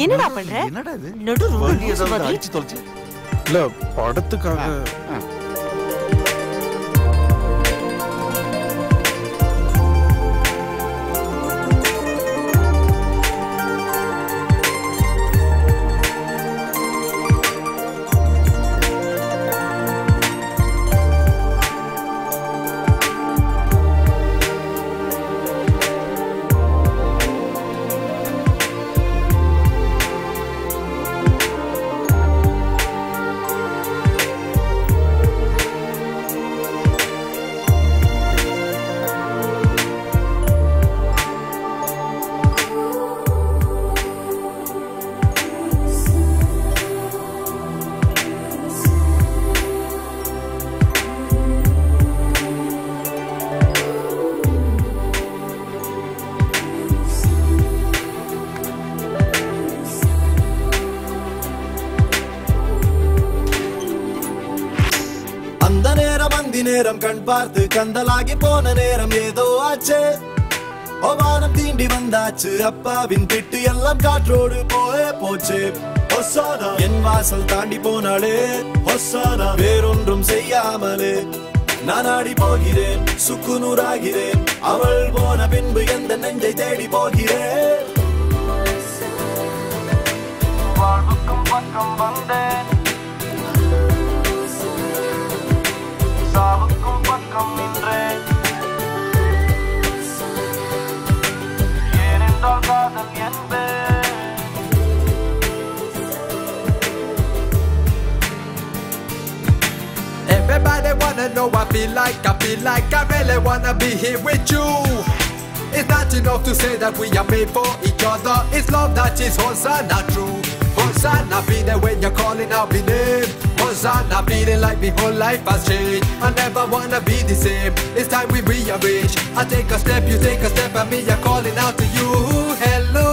என்னடா பண்ற? என்னடா இது? நடு வண்டி ஏதாவது அடிச்சு தொலைச்சு. இல்ல படத்துக்காக. நேரம் கண் பார்த்து கந்தலாகி போன நேரம் ஏதோ ஆச்சு. வானம் தீண்டி வந்தாச்சு. அப்பாவின் திட்டு எல்லாம் காற்றோடு போச்சு. ஹொசானா என் வாசல் தாண்டி போனாலே. ஹொசானா வேறொன்றும் செய்யாமலே நான் ஆடி போகிறேன். சுக்குநூறாகிறேன். அவள் போன பின்பு எந்த நெஞ்சை தேடி போகிறேன். வாழ்வுக்கும் பக்கம் வந்தேன். சாவுக்கும் பக்கம் நின்றேன். ஏனென்றால் காதல் என்பேன். Everybody wanna know I feel like I really wanna be here with you. It's not enough to say that we are made for each other. It's love that is Hosanna true. Hosanna be there when you're calling out my name. Hosanna feeling like my whole life has changed. I never wanna be the same. It's time we rearrange. I take a step, you take a step, and me I'm calling out to you. Hello.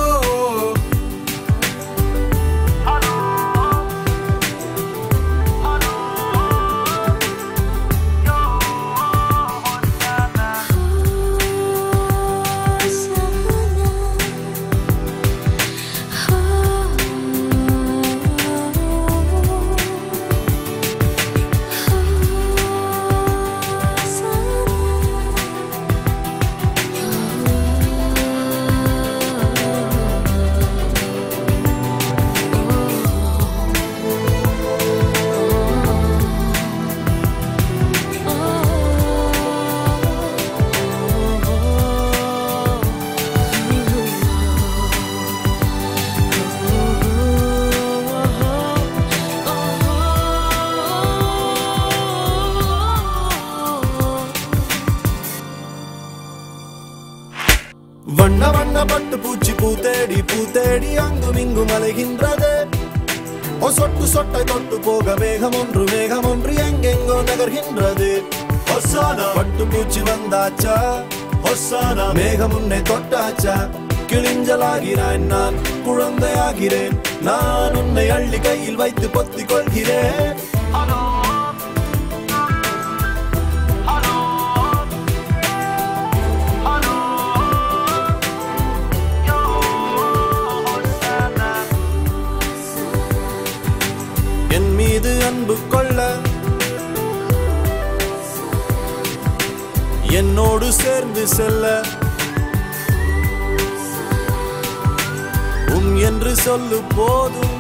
வண்ண வண்ண பட்டு பூச்சி பூத்தேடி பூத்தேடி அங்கும் இங்கும் அலைகின்றது. சொட்டு சொட்டை தொட்டு போக மேகம் ஒன்று எங்கெங்கோ நகர்கின்றது. ஹொசானா பட்டு பூச்சி வந்தாச்சா. ஹொசானா மேகம் உன்னை தொட்டாச்சா. கிழிஞ்சலாகிறான் நான் குழந்தையாகிறேன். நான் உன்னை அள்ளி கையில் வைத்து பொத்திக் கொள்கிறேன். என் மீது அன்பு கொள்ள என்னோடு சேர்ந்து செல்ல என்று சொல்லு போதும்.